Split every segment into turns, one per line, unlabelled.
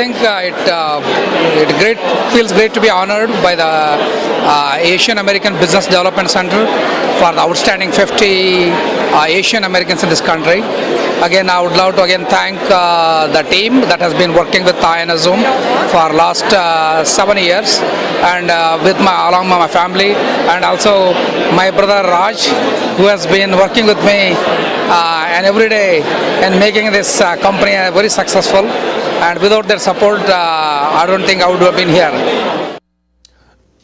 think it feels great to be honored by the Asian American Business Development Center for the outstanding 50 Asian Americans in this country. Again, I would love to thank the team that has been working with INSZoom for last 7 years, and along with my family, and also my brother Raj, who has been working with me and every day and making this company very successful. And without their support, I don't think I would have been here.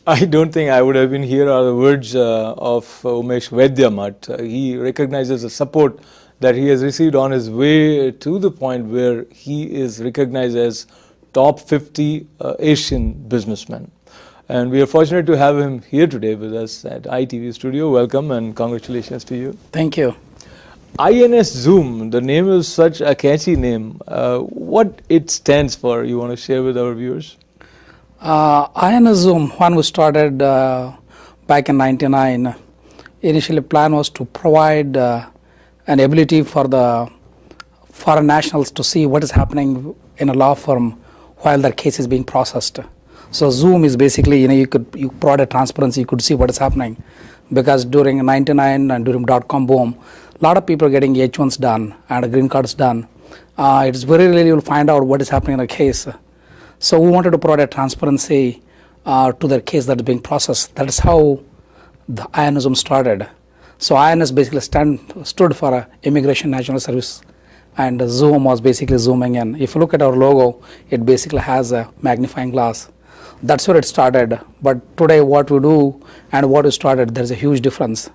I don't think I would have been here are the words of Umesh Vaidyamath. He recognizes the support that he has received on his way to the point where he is recognized as top 50 Asian businessman. And we are fortunate to have him here today with us at ITV studio. Welcome and congratulations to you.
Thank you.
INSZoom, the name is such a catchy name. What it stands for, you want to share with our viewers?
INSZoom, when we started back in '99, initially plan was to provide an ability for the foreign nationals to see what is happening in a law firm while their case is being processed. So Zoom is basically, you provide a transparency, you could see what is happening, because during '99 and during .com boom, a lot of people are getting H1s done and green cards done. It's very rarely you'll find out what is happening in a case. So we wanted to provide a transparency to their case that is being processed. That is how the INSZoom started. So INS basically stood for Immigration National Service, and Zoom was basically zooming in. If you look at our logo, it basically has a magnifying glass. That's where it started. But today what we do and what we started, there's a huge difference.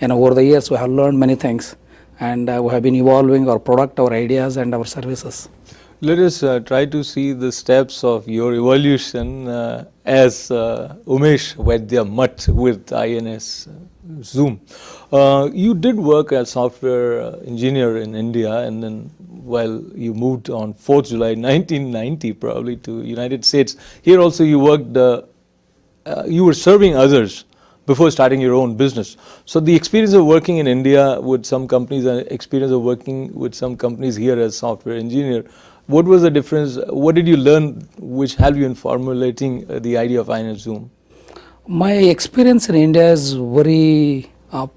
And over the years we have learned many things, and we have been evolving our product, our ideas and our services.
Let us try to see the steps of your evolution as Umesh Vaidyamath with INSZoom. You did work as software engineer in India, and then while you moved on 4th July 1990 probably to United States. Here also you worked, you were serving others before starting your own business. So the experience of working in India with some companies and experience of working with some companies here as software engineer, what was the difference? What did you learn which helped you in formulating the idea of INSZoom?
My experience in India is very,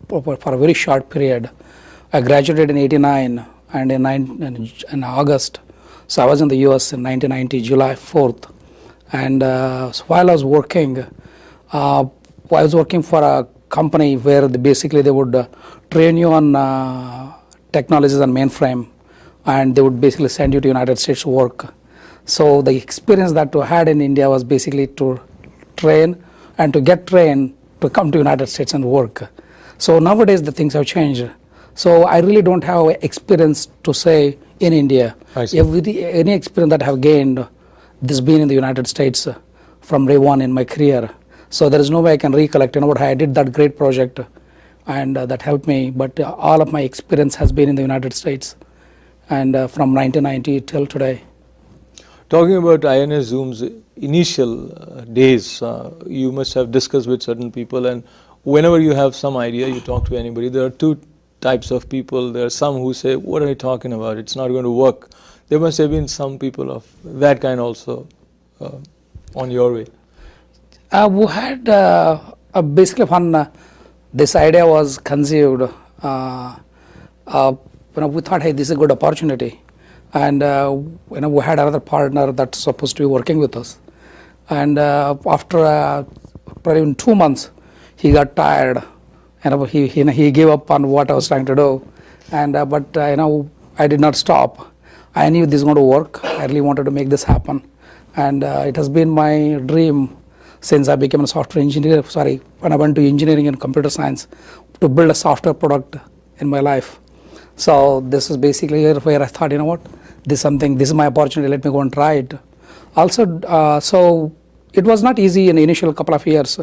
for a very short period. I graduated in '89 and in August. So I was in the US in 1990, July 4th. And so while I was working, I was working for a company where basically they would train you on technologies and mainframe, and they would basically send you to United States to work. So the experience that I had in India was basically to train and to get trained to come to United States and work. So nowadays the things have changed. So I really don't have experience to say in India. Any experience that I have gained, this being in the United States from day one in my career. So there is no way I can recollect, what I did that great project and that helped me, but all of my experience has been in the United States, and from 1990 till today.
Talking about INSZoom's initial days, you must have discussed with certain people, and whenever you have some idea, you talk to anybody. There are two types of people. There are some who say, what are you talking about? It's not going to work. There must have been some people of that kind also on your way.
We had basically when this idea was conceived, we thought, hey, this is a good opportunity. And we had another partner that's supposed to be working with us. And after probably in 2 months, he got tired, and he gave up on what I was trying to do. And but I did not stop. I knew this was going to work. I really wanted to make this happen, and it has been my dream since I became a software engineer. When I went to engineering and computer science, to build a software product in my life. So this is basically where I thought, this is my opportunity. Let me go and try it. Also, so it was not easy in the initial couple of years.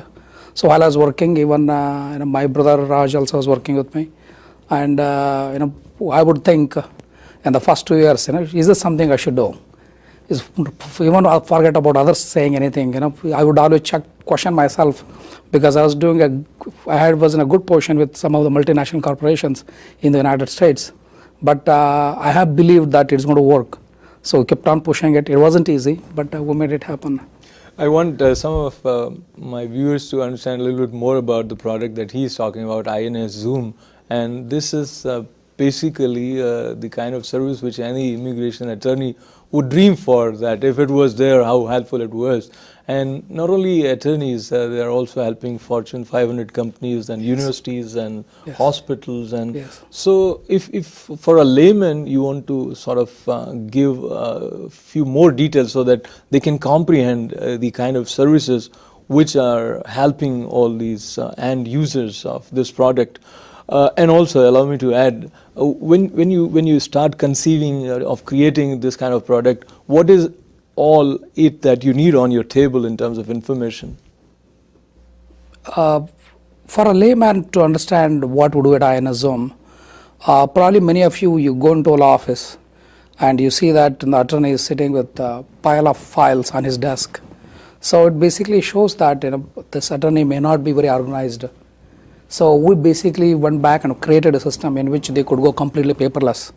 So while I was working, even my brother Raj also was working with me, and I would think in the first 2 years, is this something I should do? Even I forget about others saying anything. I would always question myself, because I was was in a good position with some of the multinational corporations in the United States, but I have believed that it's going to work. So we kept on pushing it. It wasn't easy, but we made it happen.
I want some of my viewers to understand a little bit more about the product that he is talking about, INSZoom. And this is basically the kind of service which any immigration attorney would dream for, that if it was there, how helpful it was. And not only attorneys, they are also helping Fortune 500 companies and universities and hospitals. And so if for a layman you want to sort of give a few more details so that they can comprehend the kind of services which are helping all these end users of this product. And also allow me to add, when you start conceiving of creating this kind of product, what is all it that you need on your table in terms of information?
For a layman to understand what we do at INSZoom, probably many of you go into a law office and you see that the attorney is sitting with a pile of files on his desk. So it basically shows that this attorney may not be very organized. So we basically went back and created a system in which they could go completely paperless,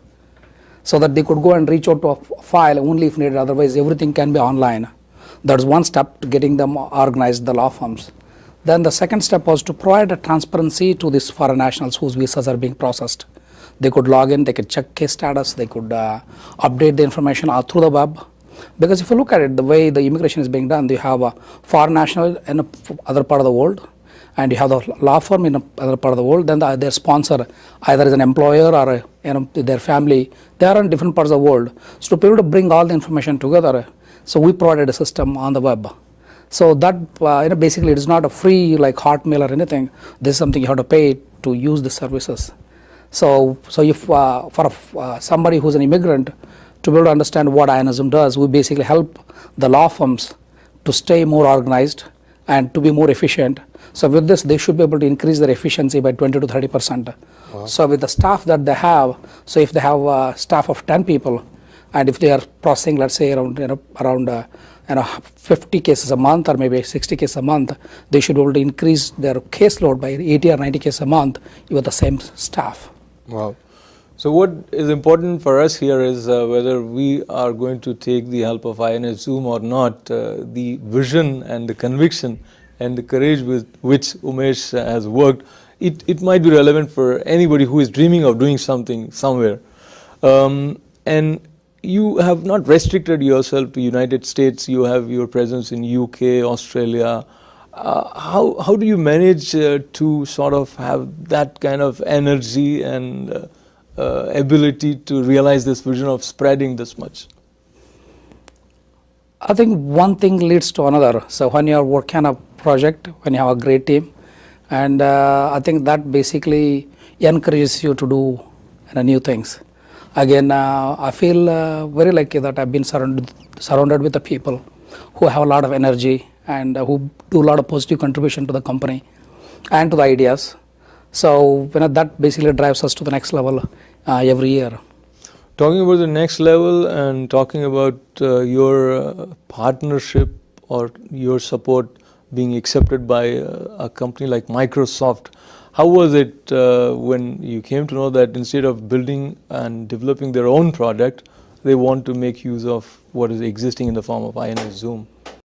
so that they could go and reach out to a file only if needed, otherwise everything can be online. That's one step to getting them organized, the law firms. Then the second step was to provide a transparency to these foreign nationals whose visas are being processed. They could log in, they could check case status, they could update the information through the web. Because if you look at it, the way the immigration is being done, you have a foreign national in other part of the world, and you have the law firm in another part of the world, then their sponsor either is an employer or their family, they are in different parts of the world. So to be able to bring all the information together, so we provided a system on the web. So that basically it is not a free like Hotmail or anything. This is something you have to pay to use the services. So if for somebody who's an immigrant to be able to understand what INSZoom does, we basically help the law firms to stay more organized and to be more efficient. So with this, they should be able to increase their efficiency by 20 to 30%. Wow. So with the staff that they have, so if they have a staff of 10 people, and if they are processing, let's say around 50 cases a month or maybe 60 cases a month, they should be able to increase their caseload by 80 or 90 cases a month with the same staff.
Wow. So what is important for us here is whether we are going to take the help of INSZoom or not, the vision and the conviction and the courage with which Umesh has worked, it might be relevant for anybody who is dreaming of doing something somewhere. And you have not restricted yourself to United States, you have your presence in UK, Australia. How do you manage to sort of have that kind of energy and ability to realize this vision of spreading this much?
I think one thing leads to another. So when you are working on a project, when you have a great team, and I think that basically encourages you to do new things. Again, I feel very lucky that I've been surrounded with the people who have a lot of energy and who do a lot of positive contribution to the company and to the ideas. So that basically drives us to the next level every year.
Talking about the next level and talking about your partnership or your support being accepted by a company like Microsoft, how was it when you came to know that instead of building and developing their own product, they want to make use of what is existing in the form of INSZoom?